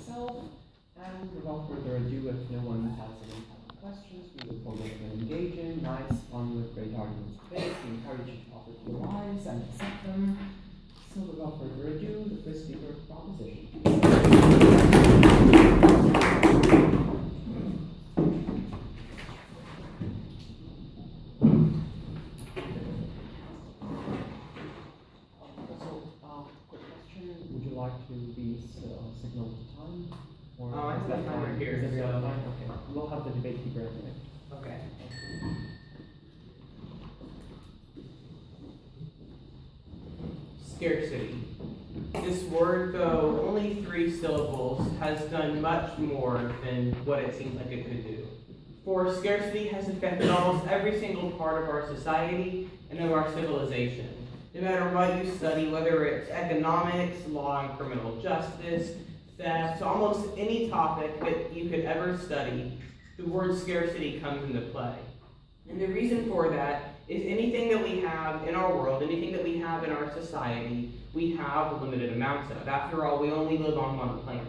myself. And without further ado, if no one has any questions, we look forward to an engaging, nice, fun with great arguments today. We encourage you to offer to your eyes and accept them. So without further ado, the first speaker proposition. Quick question. Would you like to be signaled time? Or I have the timer here. Is every other So. time? Okay. We'll have the debate keeper anyway. Okay. Scarcity. This word, though only 3 syllables, has done much more than what it seems like it could do. For scarcity has affected almost every single part of our society and of our civilization. No matter what you study, whether it's economics, law and criminal justice, theft, almost any topic that you could ever study, the word scarcity comes into play. And the reason for that is anything that we have in our world, anything that we have in our society, we have limited amounts of. After all, we only live on one planet.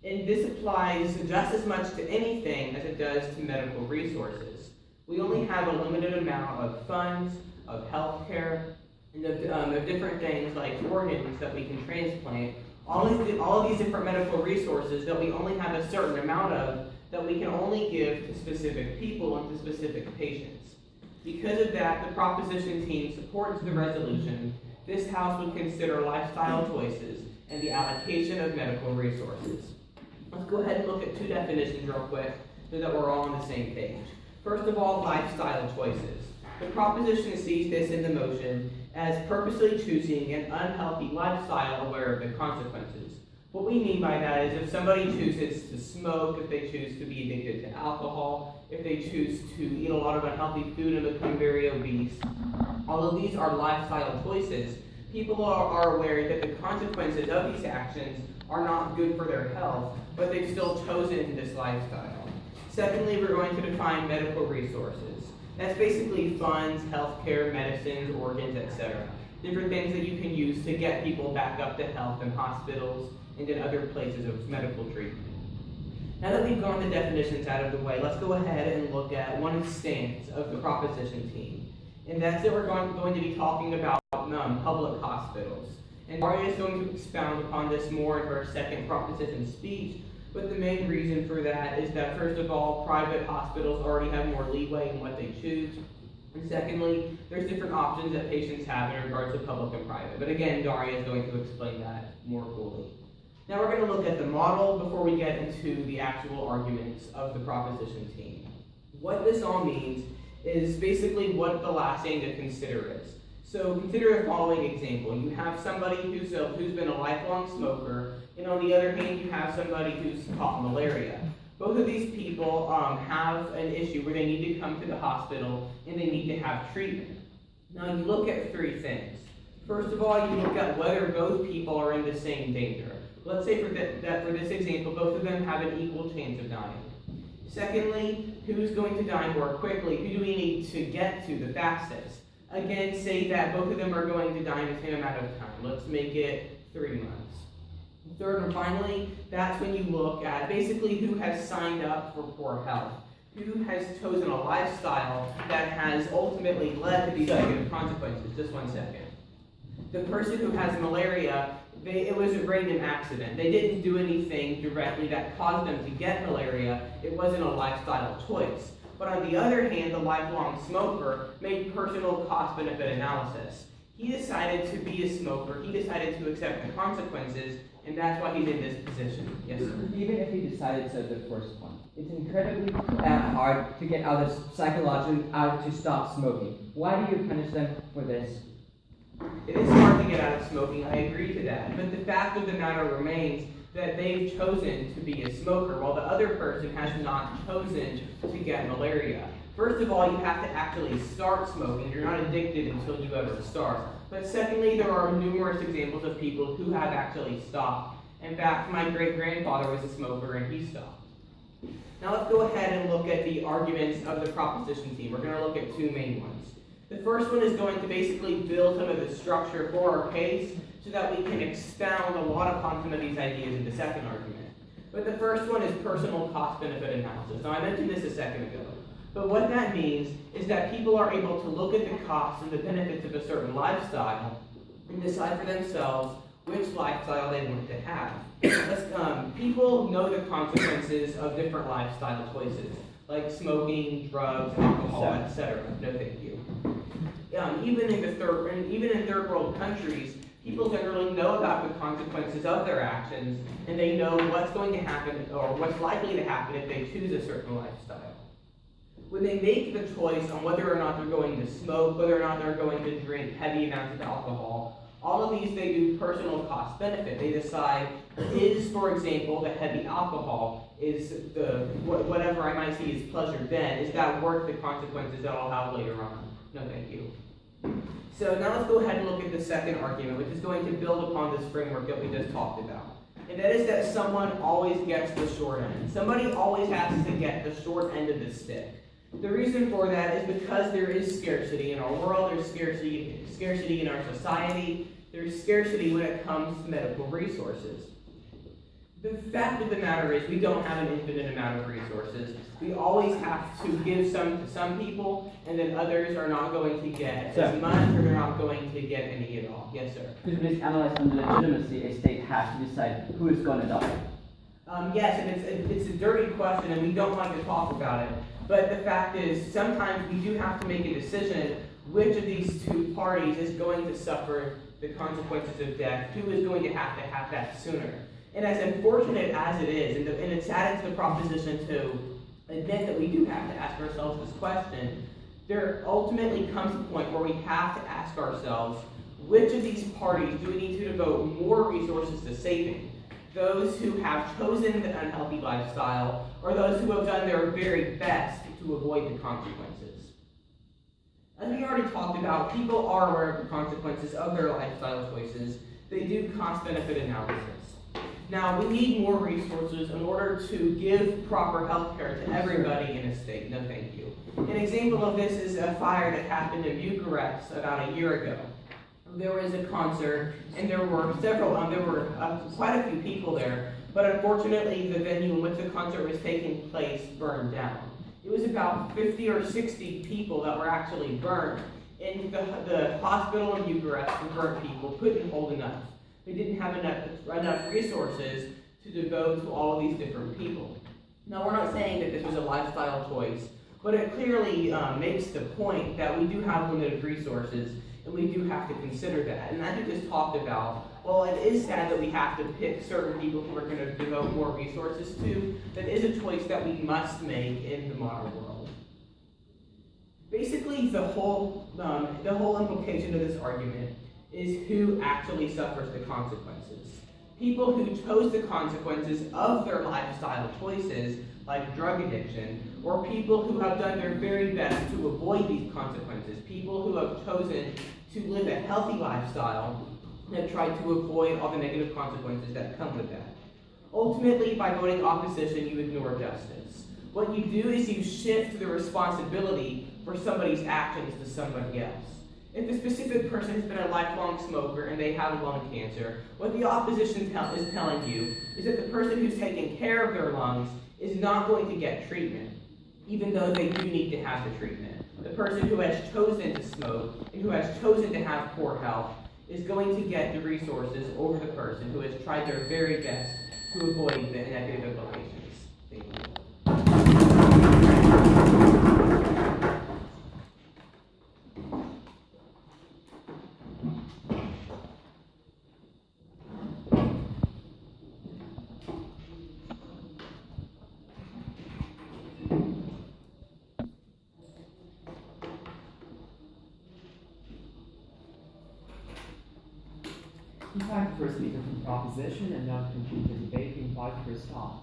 And this applies just as much to anything as it does to medical resources. We only have a limited amount of funds, of health care, and of different things like organs that we can transplant. All of these different medical resources that we only have a certain amount of that we can only give to specific people and to specific patients. Because of that, the proposition team supports the resolution. This House would consider lifestyle choices and the allocation of medical resources. Let's go ahead and look at 2 definitions real quick so that we're all on the same page. First of all, lifestyle choices. The proposition sees this in the motion as purposely choosing an unhealthy lifestyle aware of the consequences. What we mean by that is if somebody chooses to smoke, if they choose to be addicted to alcohol, if they choose to eat a lot of unhealthy food and become very obese, all of these are lifestyle choices. People are aware that the consequences of these actions are not good for their health, but they've still chosen this lifestyle. Secondly, we're going to define medical resources. That's basically funds, healthcare, medicines, organs, etc. Different things that you can use to get people back up to health in hospitals and in other places of medical treatment. Now that we've gone the definitions out of the way, let's go ahead and look at one stance of the proposition team. And that's that we're going to be talking about public hospitals. And Daria is going to expound upon this more in her second proposition speech, but the main reason for that is that, first of all, private hospitals already have more leeway in what they choose. And secondly, there's different options that patients have in regards to public and private. But again, Daria is going to explain that more fully. Now we're going to look at the model before we get into the actual arguments of the proposition team. What this all means is basically what the last thing to consider is. So consider a following example. You have somebody who's been a lifelong smoker, and on the other hand, you have somebody who's caught malaria. Both of these people have an issue where they need to come to the hospital and they need to have treatment. Now you look at 3 things. First of all, you look at whether both people are in the same danger. Let's say for this example, both of them have an equal chance of dying. Secondly, who's going to die more quickly? Who do we need to get to the fastest? Again, say that both of them are going to die in the same amount of time. Let's make it 3 months. Third and finally, that's when you look at basically who has signed up for poor health, who has chosen a lifestyle that has ultimately led to these negative consequences. Just 1 second. The person who has malaria, it was a random accident. They didn't do anything directly that caused them to get malaria. It wasn't a lifestyle choice. But on the other hand, the lifelong smoker made personal cost-benefit analysis. He decided to be a smoker. He decided to accept the consequences, and that's why he's in this position. Yes, sir? Even if he decided to the first one, it's incredibly hard to get psychologically out to stop smoking. Why do you punish them for this? It is hard to get out of smoking, I agree to that. But the fact of the matter remains that they've chosen to be a smoker, while the other person has not chosen to get malaria. First of all, you have to actually start smoking. You're not addicted until you ever start. But secondly, there are numerous examples of people who have actually stopped. In fact, my great-grandfather was a smoker and he stopped. Now let's go ahead and look at the arguments of the proposition team. We're going to look at 2 main ones. The first one is going to basically build some of the structure for our case so that we can expound a lot upon some of these ideas in the second argument. But the first one is personal cost-benefit analysis. Now, I mentioned this a second ago. But what that means is that people are able to look at the costs and the benefits of a certain lifestyle and decide for themselves which lifestyle they want to have. People know the consequences of different lifestyle choices, like smoking, drugs, alcohol, etc. No, thank you. Even in third world countries, people generally know about the consequences of their actions, and they know what's going to happen or what's likely to happen if they choose a certain lifestyle. When they make the choice on whether or not they're going to smoke, whether or not they're going to drink heavy amounts of alcohol, all of these they do personal cost benefit. They decide, is, for example, the heavy alcohol, is the whatever I might see as pleasure then, is that worth the consequences that I'll have later on? No, thank you. So now let's go ahead and look at the second argument, which is going to build upon this framework that we just talked about. And that is that someone always gets the short end. Somebody always has to get the short end of the stick. The reason for that is because there is scarcity in our world, there's scarcity in our society, there's scarcity when it comes to medical resources. The fact of the matter is we don't have an infinite amount of resources. We always have to give some to some people, and then others are not going to get as much, or they're not going to get any at all. Yes, sir? Could you please analyze on the legitimacy a state has to decide who is going to die? Yes, and it's a dirty question, and we don't like to talk about it. But the fact is, sometimes we do have to make a decision which of these two parties is going to suffer the consequences of death, who is going to have that sooner. And as unfortunate as it is, and it saddens the proposition to admit that we do have to ask ourselves this question, there ultimately comes a point where we have to ask ourselves, which of these parties do we need to devote more resources to saving? Those who have chosen the unhealthy lifestyle, or those who have done their very best to avoid the consequences? As we already talked about, people are aware of the consequences of their lifestyle choices. They do cost-benefit analysis. Now, we need more resources in order to give proper health care to everybody in a state. No, thank you. An example of this is a fire that happened in Bucharest about a year ago. There was a concert, and there were quite a few people there, but unfortunately the venue in which the concert was taking place burned down. It was about 50 or 60 people that were actually burned, and the hospital in Bucharest for burnt people couldn't hold enough. They didn't have enough resources to devote to all of these different people. Now, we're not saying that this was a lifestyle choice, but it clearly makes the point that we do have limited resources, and we do have to consider that. And as we just talked about, well, it is sad that we have to pick certain people who we're going to devote more resources to. That is a choice that we must make in the modern world. Basically, the whole implication of this argument is who actually suffers the consequences. People who chose the consequences of their lifestyle choices, like drug addiction, or people who have done their very best to avoid these consequences, people who have chosen to live a healthy lifestyle and have tried to avoid all the negative consequences that come with that. Ultimately, by voting opposition, you ignore justice. What you do is you shift the responsibility for somebody's actions to somebody else. If a specific person has been a lifelong smoker and they have lung cancer, what the opposition is telling you is that the person who's taking care of their lungs is not going to get treatment, even though they do need to have the treatment. The person who has chosen to smoke and who has chosen to have poor health is going to get the resources over the person who has tried their very best to avoid the negative implications. Thank you. In fact, the first speaker from proposition and now to complete the debate, we invite for a stop.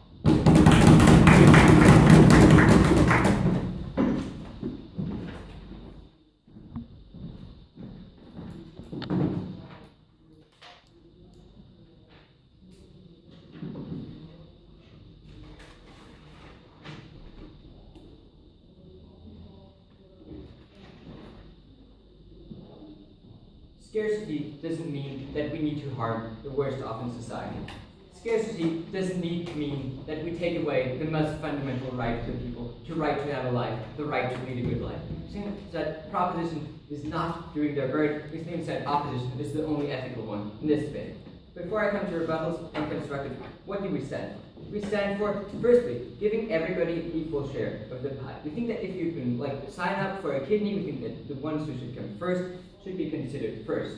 Scarcity doesn't mean that we need to harm the worst off in society. scarcity doesn't need to mean that we take away the most fundamental right of the people, to right to have a life, the right to lead a good life. We think that proposition is not doing their word. We think that opposition is the only ethical one in this debate. Before I come to rebuttals and constructive, what do we stand? We stand for, firstly, giving everybody an equal share of the pie. We think that if you can sign up for a kidney, we think that the ones who should come first should be considered first.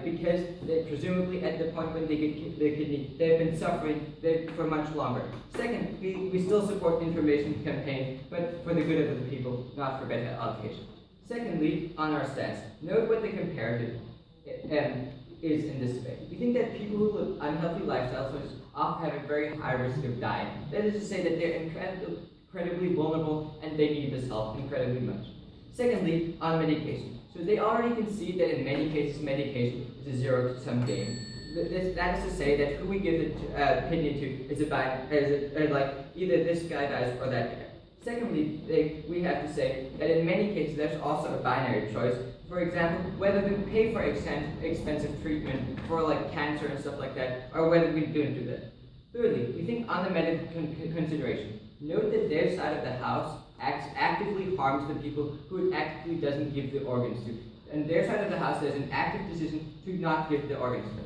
Because they presumably at the point when they get the kidney, they've been suffering for much longer. Second, we still support information campaign, but for the good of the people, not for better allocation. Secondly, on our stance, note what the comparative is in this debate. We think that people who live unhealthy lifestyles often have a very high risk of dying. That is to say that they're incredibly vulnerable and they need this help incredibly much. Secondly, on medication. So they already concede that in many cases medication is a zero-sum game. That is to say that who we give the kidney to is either this guy dies or that guy. Secondly, we have to say that in many cases there's also a binary choice. For example, whether we pay for expensive treatment for cancer and stuff like that, or whether we don't do that. Thirdly, we think on the medical consideration, note that their side of the house actively harms the people who it actively doesn't give the organs to. And their side of the house, there's an active decision to not give the organs to.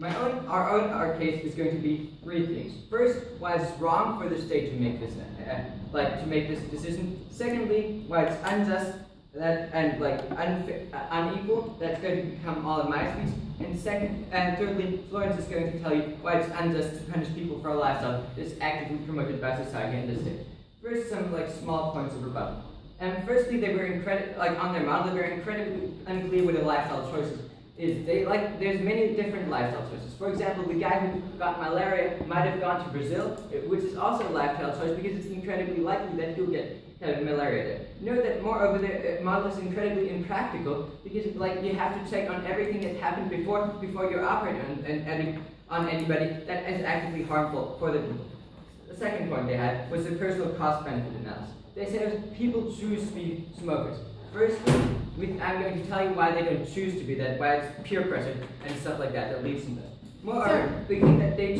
Our case is going to be three things. First, why it's wrong for the state to make this decision. Secondly, why it's unjust unequal. That's going to become all in my speech. And thirdly, Florence is going to tell you why it's unjust to punish people for a lifestyle that's actively promoted by society and the state. First, some small points of rebuttal. Firstly, they were on their model, they were incredibly unclear what a lifestyle choices is. There's many different lifestyle choices. For example, the guy who got malaria might have gone to Brazil, which is also a lifestyle choice because it's incredibly likely that you'll get malaria there. Note that moreover, the model is incredibly impractical because you have to check on everything that happened before you're operating on anybody that is actively harmful for the people. The second point they had was the personal cost-benefit analysis. They said people choose to be smokers. Firstly, I'm going to tell you why they don't choose to be that, why it's peer pressure and stuff like that leads them to that. Moreover, we think that they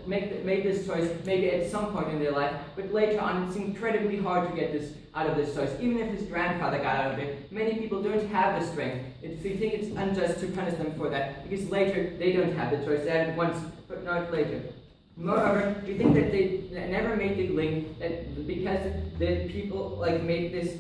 made this choice maybe at some point in their life, but later on it's incredibly hard to get this out of this choice. Even if his grandfather got out of it, many people don't have the strength. We think it's unjust to punish them for that, because later they don't have the choice. They had it once, but not later. Moreover, we think that they never made the link that because the people made this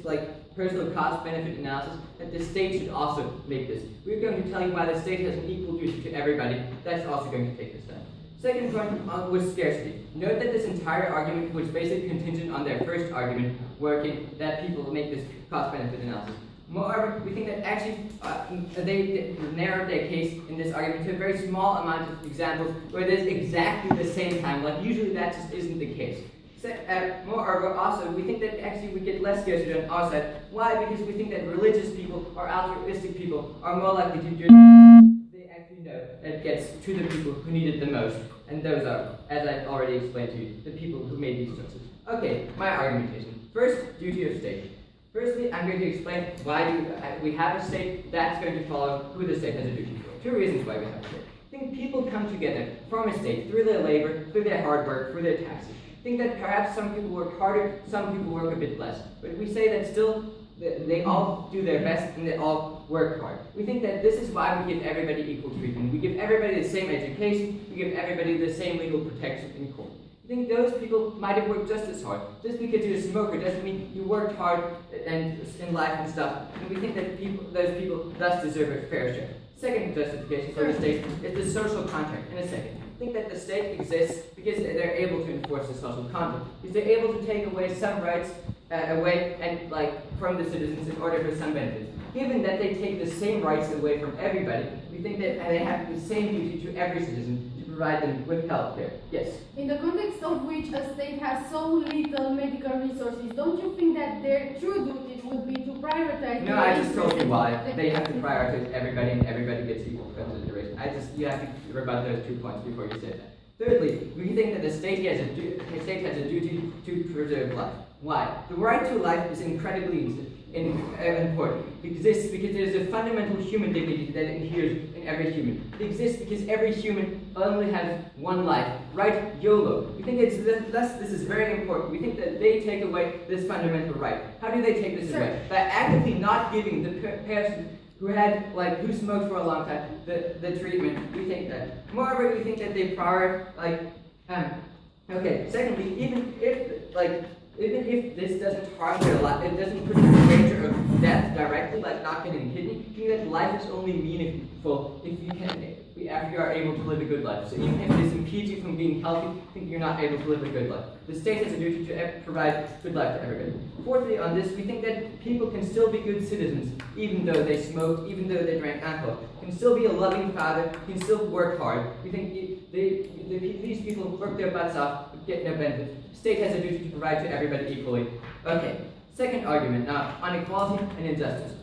personal cost-benefit analysis, that the state should also make this. We're going to tell you why the state has an equal duty to everybody. That's also going to take this down. Second point was scarcity. Note that this entire argument was basically contingent on their first argument, working that people make this cost-benefit analysis. Moreover, we think that actually they narrowed their case in this argument to a very small amount of examples where there's exactly the same time. Usually that just isn't the case. Moreover, also, we think that actually we get less scarcity on our side. Why? Because we think that religious people or altruistic people are more likely to do they actually know that gets to the people who need it the most. And those are, as I've already explained to you, the people who made these choices. Okay, my argumentation. First, duty of state. Firstly, I'm going to explain why we have a state that's going to follow who the state has a duty for. Two reasons why we have a state. I think people come together from a state through their labor, through their hard work, through their taxes. I think that perhaps some people work harder, some people work a bit less. But we say that still they all do their best and they all work hard. We think that this is why we give everybody equal treatment. We give everybody the same education, we give everybody the same legal protection in court. I think those people might have worked just as hard. Just because you're a smoker doesn't mean you worked hard and in life and stuff. And we think that those people thus deserve a fair share. Second justification for the state is the social contract. In a second, I think that the state exists because they're able to enforce the social contract. Because they're able to take away some rights from the citizens in order for some benefits. Given that they take the same rights away from everybody, we think that they have the same duty to every citizen to provide them with health care. Yes? In the context of which a state has so little medical resources, don't you think that their true duty would be to prioritize? No, I just told you why. They have to prioritize everybody and everybody gets equal consideration. You have to rebut those 2 points before you say that. Thirdly, we think that the state has a duty to preserve life. Why? The right to life is incredibly important because there's a fundamental human dignity that adheres in every human. It exists because every human only has one life, right? YOLO. We think this is very important. We think that they take away this fundamental right. How do they take this away? By actively not giving the person who smoked for a long time the treatment. We think that. Moreover, we think that they okay. Secondly, even if this doesn't harm their life, it doesn't put them in danger of death directly, like not getting a kidney. I think that life is only meaningful if you are able to live a good life. So even if this impedes you from being healthy, I think you're not able to live a good life. The state has a duty to provide good life to everybody. Fourthly, on this, we think that people can still be good citizens, even though they smoked, even though they drank alcohol. Can still be a loving father, can still work hard. We think these people work their butts off, but get no benefit. The state has a duty to provide to everybody equally. Okay, second argument now, on equality and injustice.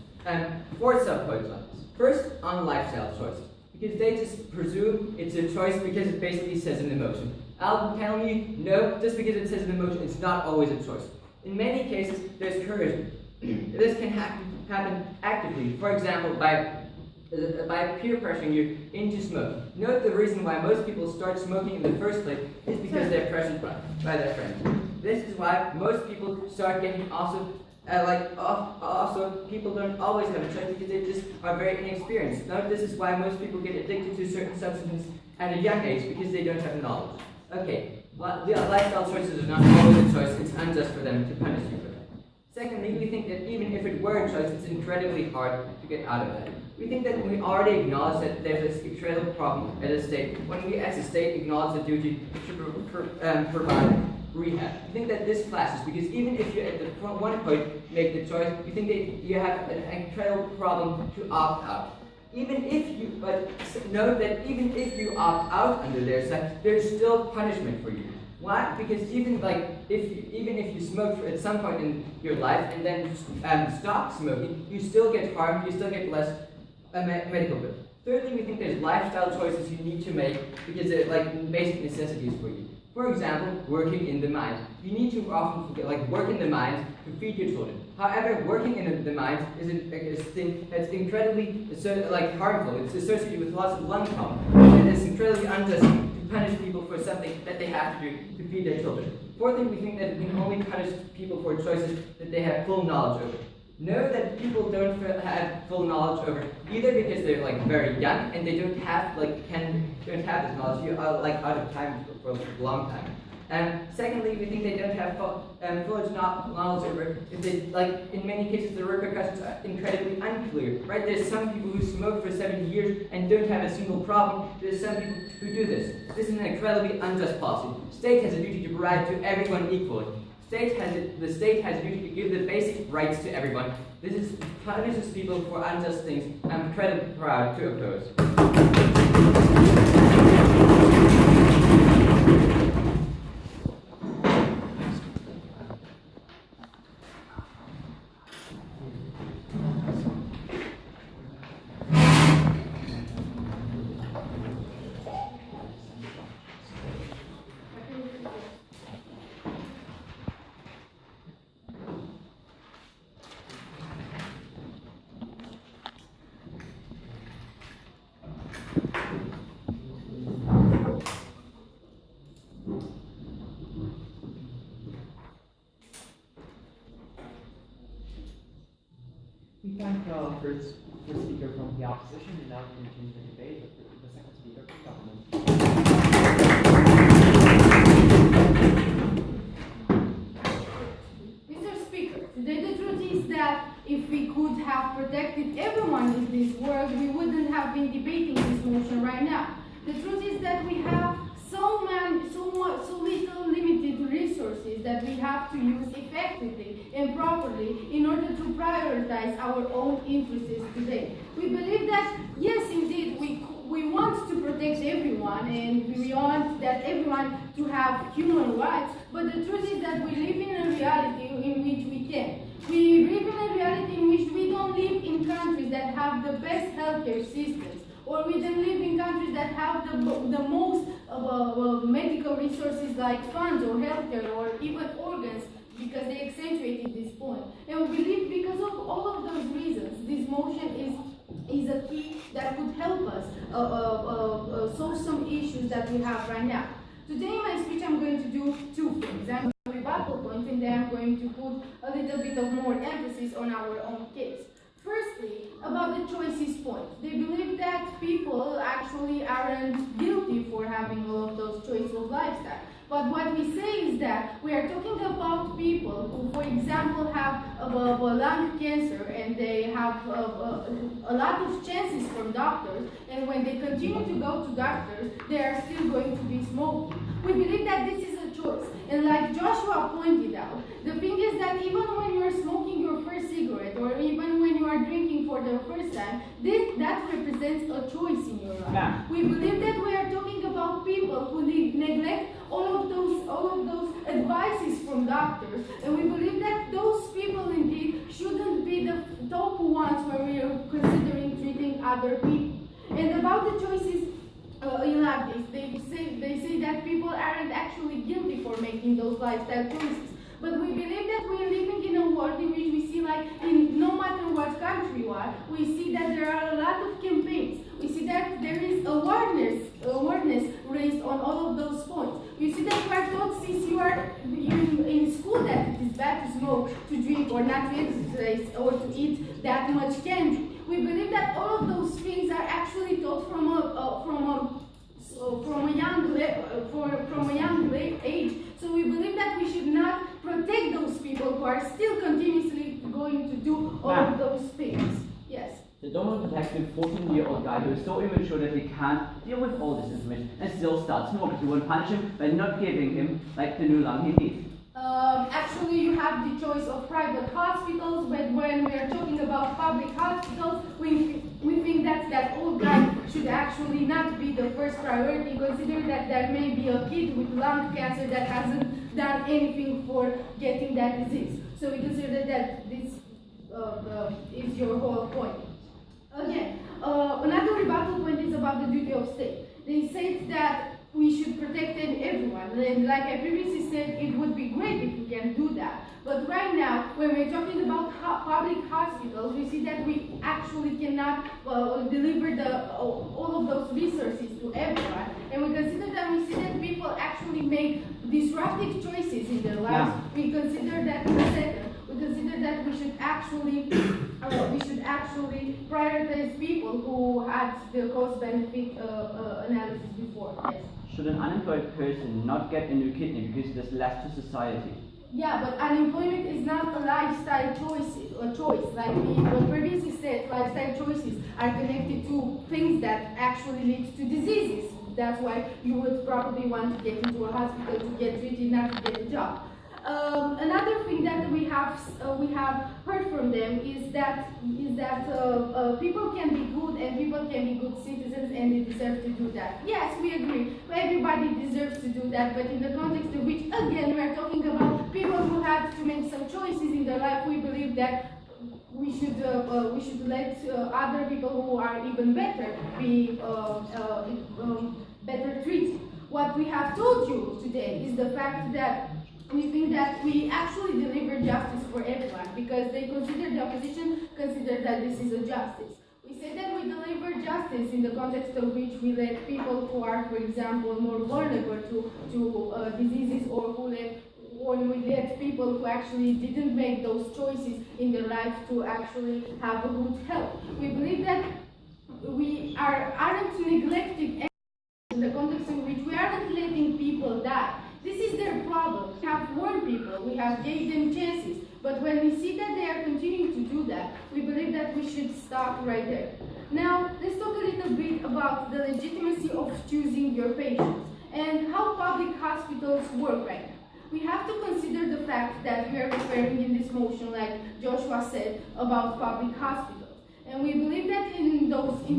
Four sub-points on this. First, on lifestyle choices. Because they just presume it's a choice because it basically says an emotion. I'll tell you, no, just because it says an emotion, it's not always a choice. In many cases, there's coercion. This can happen actively. For example, by peer pressuring you into smoking. Note the reason why most people start smoking in the first place is because they're pressured by their friends. This is why most people start getting also people don't always have a choice because they just are very inexperienced. Note this is why most people get addicted to certain substances at a young age because they don't have knowledge. Okay, well, the lifestyle choices are not always a choice. It's unjust for them to punish you for that. Secondly, we think that even if it were a choice, it's incredibly hard to get out of that. We think that we already acknowledge that there's this incredible problem at a state. When we as a state acknowledge the duty to provide rehab. I think that this clashes because even if you at the one point make the choice, you think that you have an incredible problem to opt out. Even if you, but note that even if you opt out under their side, there's still punishment for you. Why? Because even if you smoke at some point in your life and then stop smoking, you still get harmed. You still get less medical bill. Thirdly, we think there's lifestyle choices you need to make because they're like basic necessities for you. For example, working in the mines. You need to often work in the mines to feed your children. However, working in the mines is a thing that's incredibly harmful. It's associated with lots of lung problems. And it's incredibly unjust to punish people for something that they have to do to feed their children. Fourthly, we think that we can only punish people for choices that they have full knowledge over. Know that people don't have full knowledge over either because they're very young and they don't have this knowledge. You are out of time for a long time. Secondly, we think they don't have full knowledge over if they in many cases the repercussions are incredibly unclear. Right? There's some people who smoke for 70 years and don't have a single problem. There's some people who do this. This is an incredibly unjust policy. The state has a duty to provide to everyone equally. The state has a duty to give the basic rights to everyone. This punishes people for unjust things. I'm incredibly proud to oppose. We thank the first speaker from the opposition, and now we continue the debate with the second speaker from government. Mr. Speaker, today the truth is that if we could have protected everyone in this world, we wouldn't have been debating this motion right now. The truth is that we have so little limited resources that we have to use effectively and properly in order to prioritize our own interests today. We believe that, yes, indeed, we want to protect everyone and we want that everyone to have human rights, but the truth is that we live in a reality in which we can. We live in a reality in which we don't live in countries that have the best healthcare systems, or we don't live in countries that have the most medical resources like funds or healthcare or even organs, because they accentuated this point. And we believe because of all of those reasons, this motion is a key that could help us solve some issues that we have right now. Today in my speech I'm going to do two things. I'm going to rebuttal points, and then I'm going to put a little bit of more emphasis on our own case. Firstly, about the choices point. They believe that people actually aren't guilty for having all of those choices of lifestyle. But what we say is that we are talking about people who, for example, have lung cancer, and they have a lot of chances from doctors, and when they continue to go to doctors, they are still going to be smoking. We believe that this is a choice. And like Joshua pointed out, the thing is that even when you are smoking your first cigarette, or even when you are drinking for the first time, that represents a choice in your life. Yeah. We believe that we are talking about people who neglect all of those advices from doctors, and we believe that those people indeed shouldn't be the top ones when we are considering treating other people. And about the choices in like this, they say that people aren't actually guilty for making those lifestyle choices. But we believe that we are living in a world in which we see, like, in no matter what country you are, we see that there are a lot of campaigns. We see that there is awareness raised on all of those points. We see that you are taught since you are in school that it is bad to smoke, to drink, or not to exercise, or to eat that much candy. We believe that all of those things are actually taught from a young age. So we believe that we should not protect those people who are still continuously going to do all of those things. Yes. They don't want to protect a 14-year-old guy who is so immature that he can't deal with all this information and still start smoking. You won't punish him by not giving him like the new lung he needs. Actually, you have the choice of private hospitals, but when we are talking about public hospitals, we think that old guy should actually not be the first priority. Consider that there may be a kid with lung cancer that hasn't done anything for getting that disease. So we consider that this is your whole point. Again, another rebuttal point is about the duty of state. They said that we should protect everyone, and like I previously said, it would be great if we can do that. But right now, when we're talking about public hospitals, we see that we actually cannot deliver all of those resources to everyone, and we consider that we see that people actually make disruptive choices in their lives. Yeah. We consider that in a second. We consider that we should actually prioritize people who had the cost-benefit analysis before. Yes. Should an unemployed person not get a new kidney because there's less to society? Yeah, but unemployment is not a lifestyle choice. Like we previously said, lifestyle choices are connected to things that actually lead to diseases. That's why you would probably want to get into a hospital to get treated, not to get a job. Another thing that we have heard from them is that people can be good and people can be good citizens, and they deserve to do that. Yes, we agree. Everybody deserves to do that, but in the context of which, again, we are talking about people who had to make some choices in their life. We believe that we should let other people who are even better be better treated. What we have told you today is the fact that we think that we actually deliver justice for everyone, because they consider, the opposition consider that this is a justice. We say that we deliver justice in the context of which we let people who are, for example, more vulnerable to diseases, or when we let people who actually didn't make those choices in their life to actually have a good health. We believe that we aren't neglecting in the context in which we aren't letting people die. This is their problem. We have warned people, we have gave them chances, but when we see that they are continuing to do that, we believe that we should stop right there. Now, let's talk a little bit about the legitimacy of choosing your patients and how public hospitals work right now. We have to consider the fact that we are referring in this motion, like Joshua said, about public hospitals. And we believe that in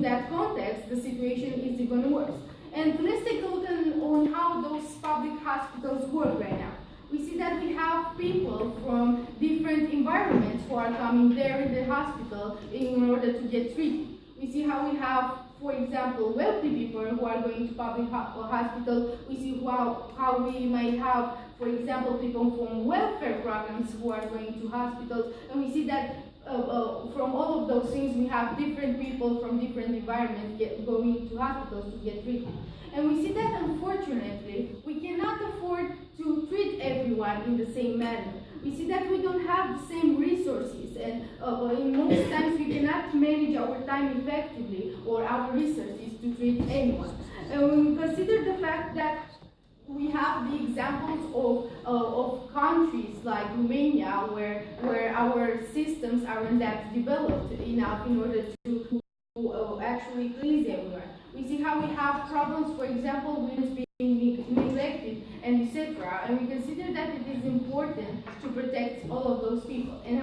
that context, the situation is even worse. And let's take a look on how those public hospitals work right now. We see that we have people from different environments who are coming there in the hospital in order to get treated. We see how we have for example, wealthy people who are going to public hospital. We see how we might have, for example, people from welfare programs who are going to hospitals, and we see that from all of those things, we have different people from different environments going to hospitals to get treatment. And we see that, unfortunately, we cannot afford to treat everyone in the same manner. We see that we don't have the same resources, and in most times we cannot manage our time effectively or our resources to treat anyone. And when we consider the fact that we have the examples of countries like Romania where our systems aren't that developed enough in order to actually please everyone. We see how we have problems, for example, with being neglected and etc. And we consider that it is important to protect all of those people. And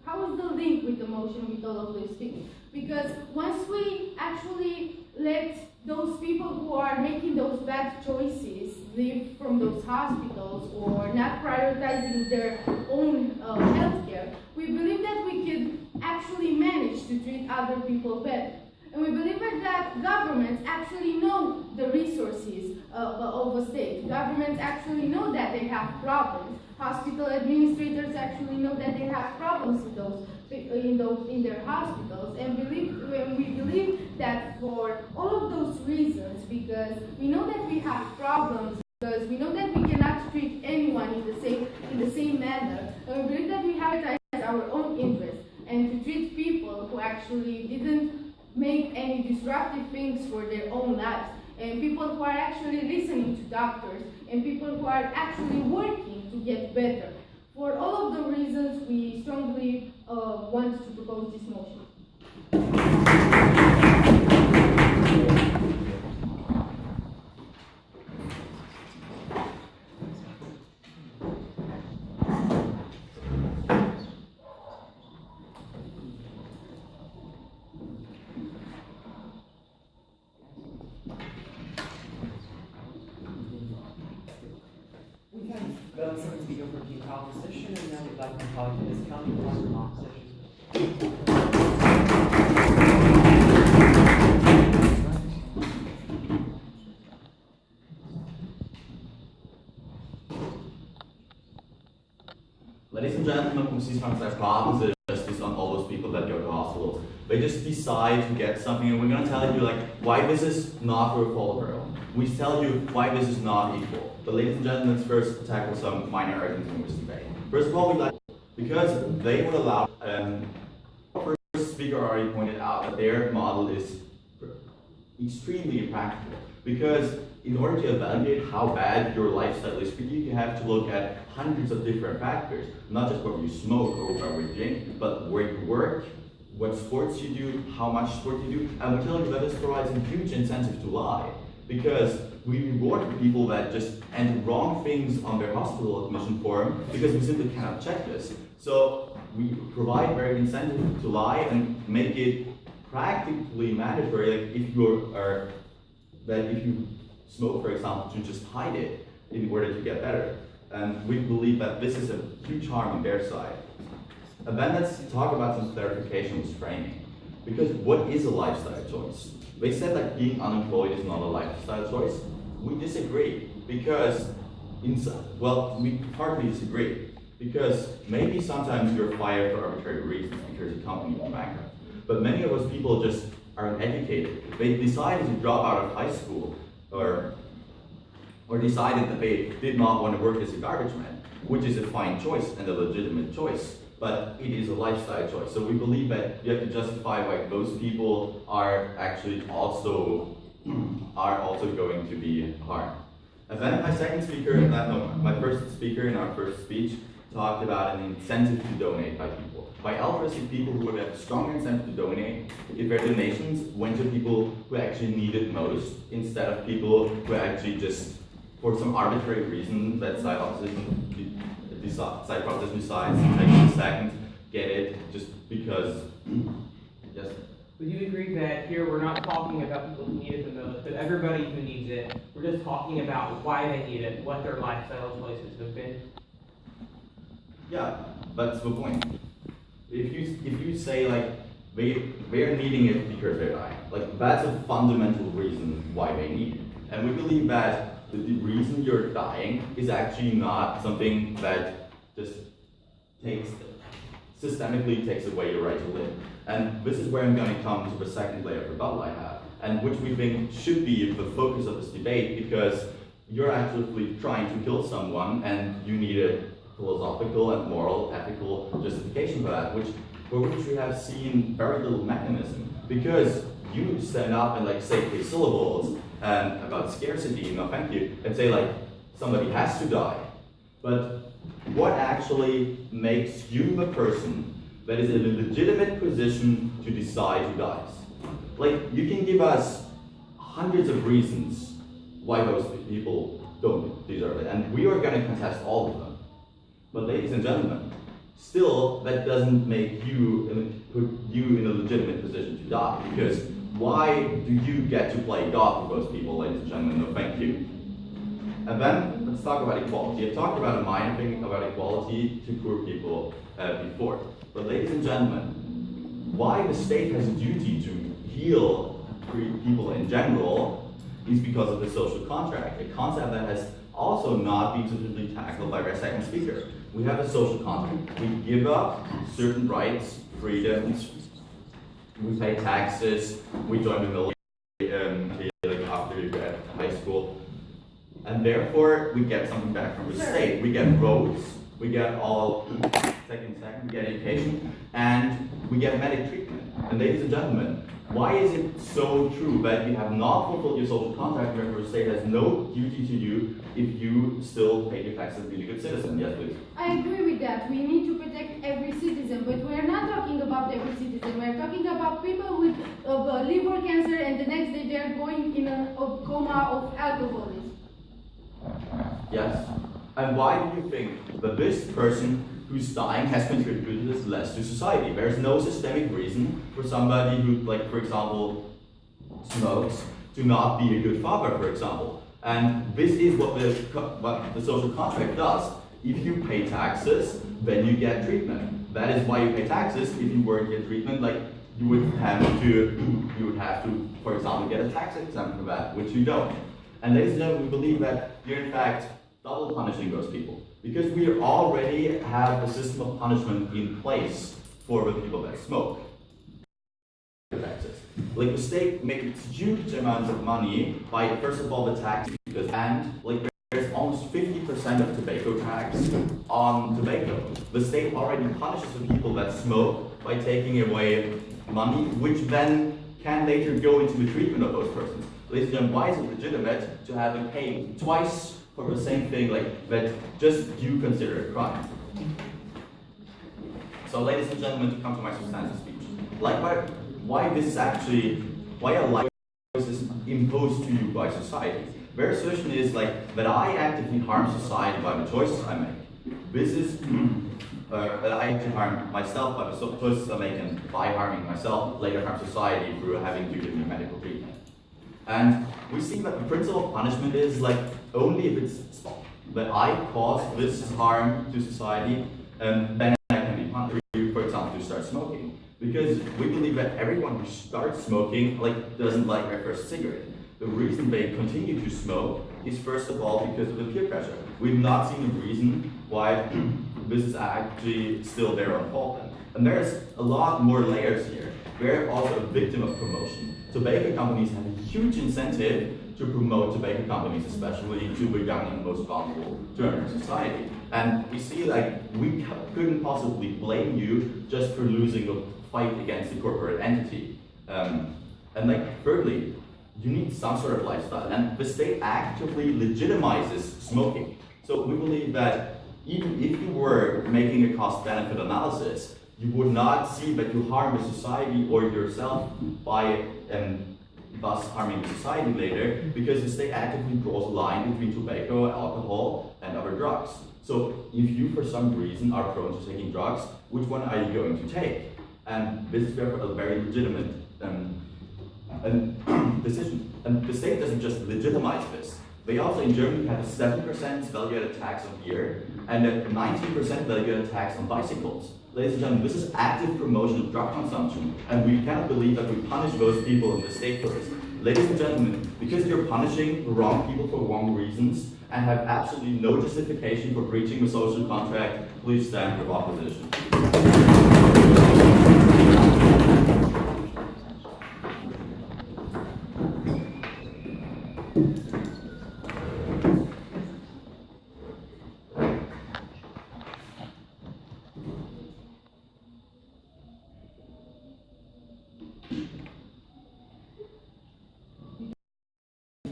how is the link with the motion with all of those things? Because once we actually let those people who are making those bad choices leave from those hospitals or not prioritizing their own health care, we believe that we could actually manage to treat other people better. And we believe that governments actually know the resources of a state. Governments actually know that they have problems. Hospital administrators actually know that they have problems with those in their hospitals, and we believe that for all of those reasons, because we know that we have problems, because we know that we cannot treat anyone in the same manner, and we believe that we have to prioritize our own interests and to treat people who actually didn't make any disruptive things for their own lives, and people who are actually listening to doctors, and people who are actually working to get better. For all of the reasons, we strongly want to propose this motion. Some speaker for the opposition, and now we'd like to call to this county from opposition. Ladies and gentlemen, we see sometimes problems with justice on all those people that go to hospitals. They just decide to get something, and we're going to tell you why this is not your fault, bro. We tell you why this is not equal. But ladies and gentlemen, let's first tackle some minor arguments in this debate. First of all, because they would allow, first speaker already pointed out that their model is extremely impractical. Because in order to evaluate how bad your lifestyle is for you, you have to look at hundreds of different factors. Not just what you smoke or what you drink, but where you work, what sports you do, how much sport you do. And we're telling you that this provides a huge incentive to lie. Because we reward people that just enter wrong things on their hospital admission form because we simply cannot check this. So we provide very incentive to lie and make it practically mandatory. Like if you smoke, for example, to just hide it in order to get better. And we believe that this is a huge harm on their side. And then let's talk about some clarification with framing. Because what is a lifestyle choice? They said that being unemployed is not a lifestyle choice. We disagree because, we partly disagree because maybe sometimes you're fired for arbitrary reasons because your company went bankrupt. But many of those people just aren't educated. They decided to drop out of high school or decided that they did not want to work as a garbage man, which is a fine choice and a legitimate choice. But it is a lifestyle choice. So we believe that you have to justify why those people are actually also going to be harmed. And then my first speaker in our first speech talked about an incentive to donate by people. By altruistic people who would have a strong incentive to donate if their donations went to people who actually need it most, instead of people who actually just, for some arbitrary reason that side proposition decides to take a second, get it just because. Yes. Would you agree that here we're not talking about people who need it the most, but everybody who needs it? We're just talking about why they need it, what their lifestyle choices have been. Yeah, that's the point. If you say They are needing it because they're dying. Like, that's a fundamental reason why they need it. And we believe that the reason you're dying is actually not something that just systemically takes away your right to live. And this is where I'm going to come to the second layer of rebuttal I have, and which we think should be the focus of this debate, because you're actually trying to kill someone and you need a philosophical and moral, ethical justification for that, for which we have seen very little mechanism. Because you stand up and like say 3 syllables about scarcity, no thank you, and say like somebody has to die. But what actually makes you the person that is in a legitimate position to decide who dies? Like, you can give us hundreds of reasons why those people don't deserve it, and we are going to contest all of them. But ladies and gentlemen, still, that doesn't make put you in a legitimate position to die, because why do you get to play God with those people, ladies and gentlemen? No, thank you. And then, let's talk about equality. I've talked about a minor thing about equality to poor people before. But ladies and gentlemen, why the state has a duty to heal people in general is because of the social contract, a concept that has also not been sufficiently tackled by our second speaker. We have a social contract. We give up certain rights, freedoms, we pay taxes, we join the military after you get to high school, and therefore we get something back from the state. We get roads, we get all second, we get education, and we get medical treatment. And ladies and gentlemen, why is it so true that you have not fulfilled your social contract, where the state has no duty to you if you still pay your taxes and be a good citizen? Yes, please. I agree with that. We need to protect every citizen, but we're not talking about every citizen. We're talking about people with liver cancer, and the next day they're going in a coma of alcoholism. Yes. And why do you think that this person who's dying has contributed less to society? There's no systemic reason for somebody who, like, for example, smokes to not be a good father, for example. And this is what the social contract does. If you pay taxes, then you get treatment. That is why you pay taxes. If you weren't get treatment, like, you would have to, for example, get a tax exemption for that, which you don't. And ladies and gentlemen, we believe that you're in fact double punishing those people, because we already have a system of punishment in place for the people that smoke. Like, the state makes huge amounts of money by, first of all, the tax, and like there's almost 50% of tobacco tax on tobacco. The state already punishes the people that smoke by taking away money, which then can later go into the treatment of those persons. Ladies and gentlemen, why is it legitimate to have them pay twice for the same thing, like, that just you consider a crime? So, ladies and gentlemen, to come to my substantive speech, like, why a life is imposed to you by society. Their assertion is like that I actively harm society by the choices I make. This is that I actually harm myself by the choices I make, and by harming myself, later harm society through having to give me medical treatment. And we see that the principle of punishment is like only if it's small. That I cause this harm to society, then I can be punished. For example, to start smoking. Because we believe that everyone who starts smoking doesn't like their first cigarette. The reason they continue to smoke is first of all because of the peer pressure. We've not seen a reason why this is actually still there unfolding. And there's a lot more layers here. We're also a victim of promotion. Tobacco companies have a huge incentive to promote tobacco companies, especially to the young and most vulnerable to our society. And we see we couldn't possibly blame you just for losing the fight against the corporate entity. And thirdly, you need some sort of lifestyle, and the state actively legitimizes smoking. So we believe that even if you were making a cost-benefit analysis, you would not see that you harm the society or yourself by thus harming society later, because the state actively draws a line between tobacco, alcohol, and other drugs. So if you, for some reason, are prone to taking drugs, which one are you going to take? And this is therefore a very legitimate decision. And the state doesn't just legitimize this. They also, in Germany, have a 7% value-added tax a year and that 19% legitimate attacks on bicycles. Ladies and gentlemen, this is active promotion of drug consumption, and we cannot believe that we punish those people in the state for this. Ladies and gentlemen, because you're punishing the wrong people for wrong reasons and have absolutely no justification for breaching the social contract, please stand for opposition.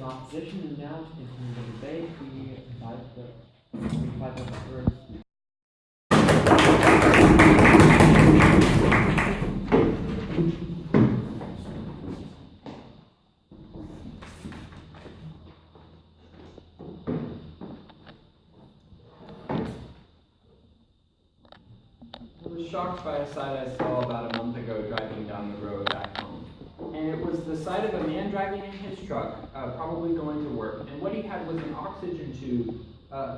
Opposition, and now to continue the debate, we invite the first. I was shocked by a sight I saw about a month ago driving down the road back home. And it was the sight of a man driving in his truck, probably going to work, and what he had was an oxygen tube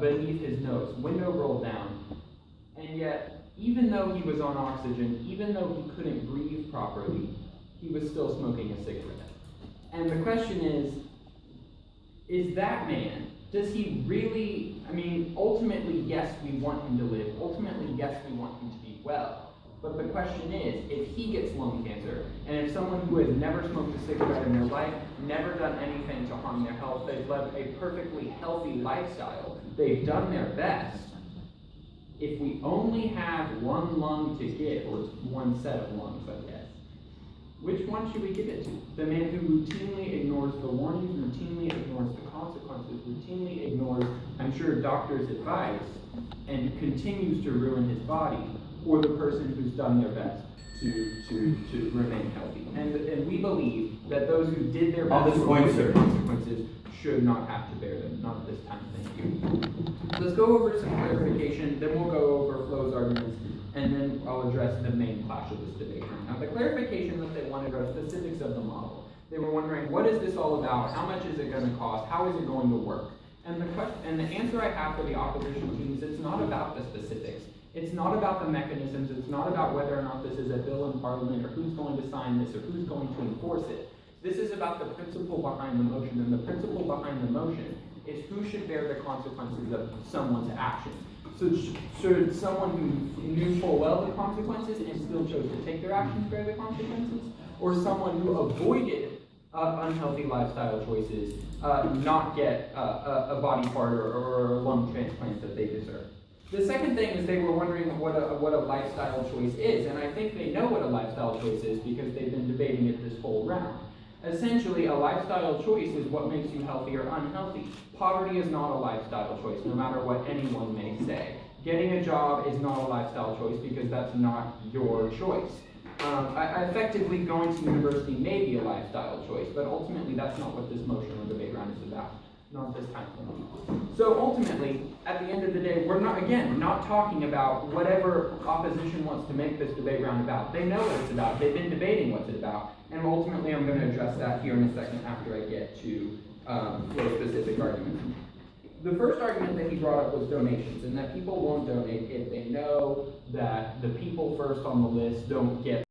beneath his nose, window rolled down. And yet, even though he was on oxygen, even though he couldn't breathe properly, he was still smoking a cigarette. And the question is that man, does he really, I mean, ultimately, yes, we want him to live. Ultimately, yes, we want him to be well. But the question is, if he gets lung cancer, and if someone who has never smoked a cigarette in their life, never done anything to harm their health, they've led a perfectly healthy lifestyle, they've done their best, if we only have one lung to give, or one set of lungs, I guess, which one should we give it to? The man who routinely ignores the warnings, routinely ignores the consequences, routinely ignores, I'm sure, doctors' advice, and continues to ruin his body, or the person who's done their best to remain healthy. And we believe that those who did their best to avoid their consequences should not have to bear them. Not at this time, thank you. Let's go over some clarification, then we'll go over Flo's arguments, and then I'll address the main clash of this debate. Now, the clarification that they wanted are specifics of the model. They were wondering, what is this all about? How much is it going to cost? How is it going to work? And the answer I have for the opposition team is it's not about the specifics. It's not about the mechanisms. It's not about whether or not this is a bill in Parliament, or who's going to sign this, or who's going to enforce it. This is about the principle behind the motion, and the principle behind the motion is who should bear the consequences of someone's actions. So should someone who knew full well the consequences and still chose to take their actions bear the consequences? Or someone who avoided unhealthy lifestyle choices not get a body part or a lung transplant that they deserve? The second thing is they were wondering what a lifestyle choice is, and I think they know what a lifestyle choice is because they've been debating it this whole round. Essentially, a lifestyle choice is what makes you healthy or unhealthy. Poverty is not a lifestyle choice, no matter what anyone may say. Getting a job is not a lifestyle choice because that's not your choice. Effectively, going to university may be a lifestyle choice, but ultimately that's not what this motion or debate round is about. Not this time. So ultimately, at the end of the day, we're not talking about whatever opposition wants to make this debate round about. They know what it's about. They've been debating what's it about. And ultimately, I'm going to address that here in a second after I get to Flo's specific arguments. The first argument that he brought up was donations, and that people won't donate if they know that the people first on the list don't get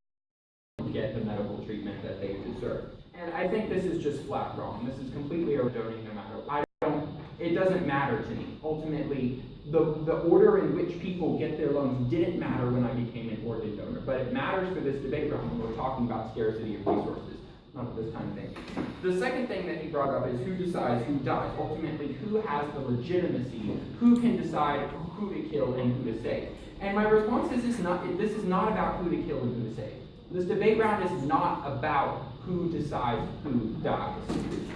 the medical treatment that they deserve. And I think this is just flat wrong. This is completely donating no matter what. It doesn't matter to me. Ultimately, the order in which people get their lungs didn't matter when I became an organ donor, but it matters for this debate round when we're talking about scarcity of resources. Not at this time thing. The second thing that he brought up is who decides who dies. Ultimately, who has the legitimacy, who can decide who to kill and who to save. And my response is this is not about who to kill and who to save. This debate round is not about who decides who dies.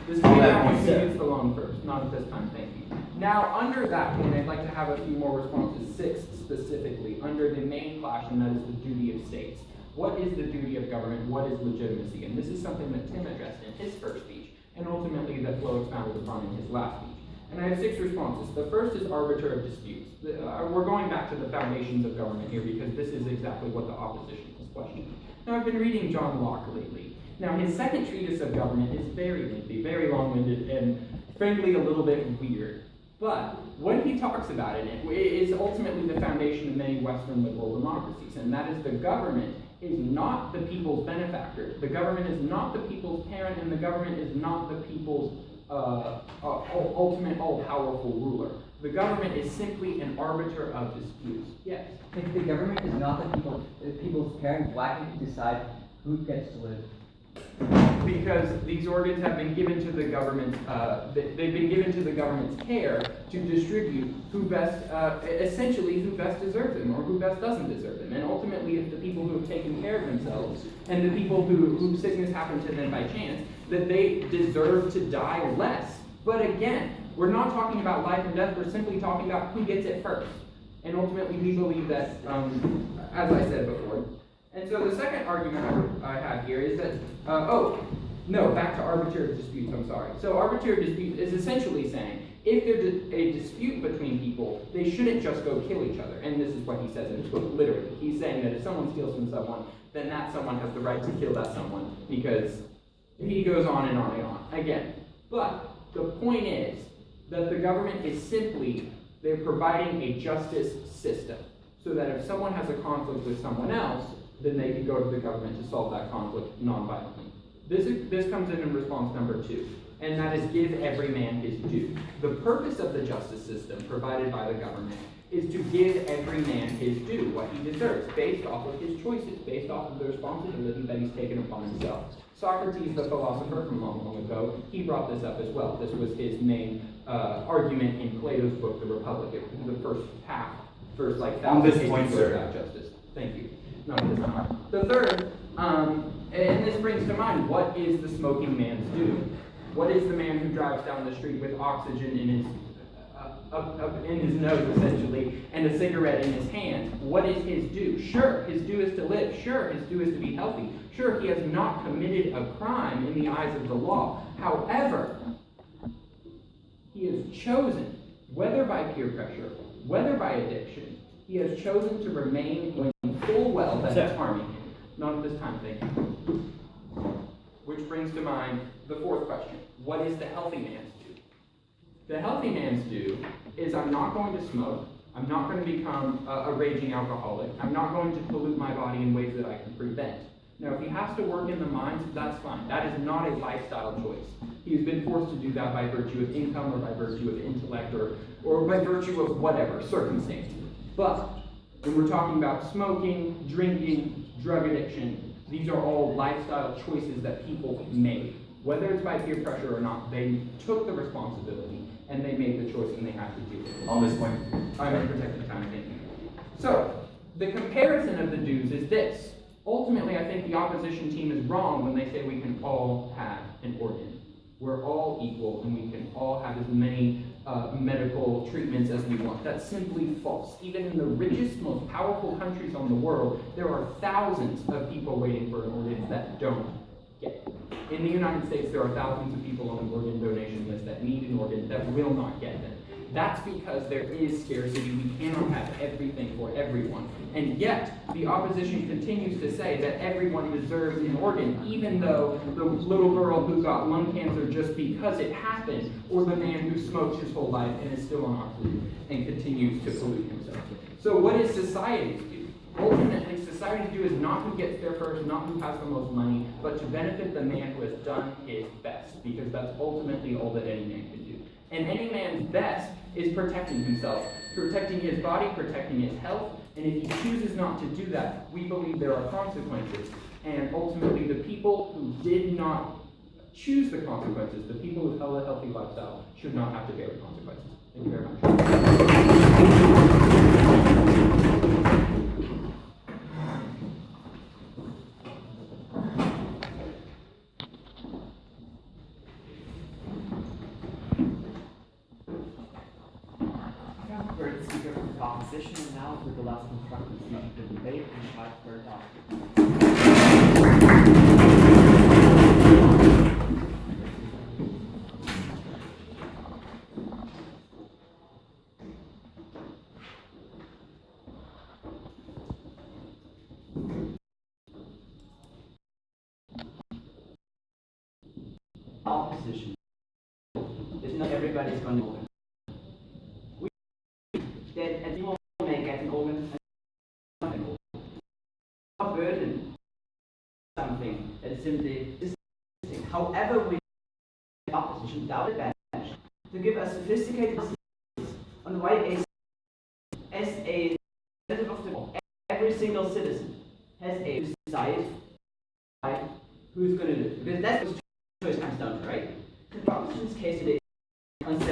This debate round is who gets the lung first. Not at this time, thank you. Now, under that point, I'd like to have a few more responses, 6 specifically, under the main clash, and that is the duty of states. What is the duty of government? What is legitimacy? And this is something that Tim addressed in his first speech, and ultimately that Flo expounded upon in his last speech. And I have 6 responses. The first is arbiter of disputes. We're going back to the foundations of government here because this is exactly what the opposition is questioning. Now, I've been reading John Locke lately. Now, his second treatise of government is very lengthy, very long-winded, and frankly a little bit weird. But what he talks about in it is ultimately the foundation of many Western liberal democracies, and that is the government is not the people's benefactor. The government is not the people's parent, and the government is not the people's ultimate all-powerful ruler. The government is simply an arbiter of disputes. Yes? If the government is not the people's parent, why can't it decide who gets to live? Because these organs have been given to the government, they've been given to the government's care to distribute who best, essentially who best deserves them or who best doesn't deserve them. And ultimately, it's the people who have taken care of themselves and the people whose sickness happened to them by chance, that they deserve to die less. But again, we're not talking about life and death, we're simply talking about who gets it first. And ultimately, we believe that, as I said before. And so the second argument I have here is that, back to arbitrary disputes, I'm sorry. So arbitrary dispute is essentially saying, if there's a dispute between people, they shouldn't just go kill each other. And this is what he says in his book, literally. He's saying that if someone steals from someone, then that someone has the right to kill that someone, because he goes on and on and on. Again, but the point is that the government is simply, they're providing a justice system, so that if someone has a conflict with someone else, then they can go to the government to solve that conflict non-violently. This comes in response number 2, and that is give every man his due. The purpose of the justice system provided by the government is to give every man his due, what he deserves, based off of his choices, based off of the responsibility that he's taken upon himself. Socrates, the philosopher from long, long ago, he brought this up as well. This was his main argument in Plato's book, The Republic. It was the first On this pages point, sir. about justice. Thank you. Not this time. The third, and this brings to mind, what is the smoking man's due? What is the man who drives down the street with oxygen in his up in his nose, essentially, and a cigarette in his hand? What is his due? Sure, his due is to live. Sure, his due is to be healthy. Sure, he has not committed a crime in the eyes of the law. However, he has chosen, whether by peer pressure, whether by addiction, he has chosen to remain knowing full well that it's harming him. Not at this time, thank you. Which brings to mind the fourth question. What is the healthy man's due? The healthy man's due is, I'm not going to smoke, I'm not going to become a raging alcoholic, I'm not going to pollute my body in ways that I can prevent. Now, if he has to work in the mines, that's fine. That is not a lifestyle choice. He's been forced to do that by virtue of income or by virtue of intellect or by virtue of whatever circumstance. But when we're talking about smoking, drinking, drug addiction, these are all lifestyle choices that people made. Whether it's by peer pressure or not, they took the responsibility and they made the choice and they had to do it. On this point. I'm in protected time, thank you. So, the comparison of the dues is this. Ultimately, I think the opposition team is wrong when they say we can all have an organ. We're all equal and we can all have as many medical treatments as we want. That's simply false. Even in the richest, most powerful countries on the world, there are thousands of people waiting for an organ that don't get it. In the United States, there are thousands of people on the organ donation list that need an organ that will not get them. That's because there is scarcity. We cannot have everything for everyone. And yet, the opposition continues to say that everyone deserves an organ, even though the little girl who got lung cancer just because it happened, or the man who smoked his whole life and is still on oxygen and continues to pollute himself. So what is society's due? Ultimately, society's due is not who gets there first, not who has the most money, but to benefit the man who has done his best, because that's ultimately all that any man can do. And any man's best is protecting himself, protecting his body, protecting his health, and if he chooses not to do that, we believe there are consequences. And ultimately, the people who did not choose the consequences, the people who held a healthy lifestyle, should not have to bear the consequences. Thank you very much. Heard speaker from the opposition, and now for the last constructive speech of the debate, we invite for Dr. Opposition. It's not everybody's going to not burden something that is simply existing. However, we opposition without advantage to give us sophisticated on why as a representative of the people, every single citizen has a decide who's going to live. Because that's what choice comes down to, right? The proposition's case today on several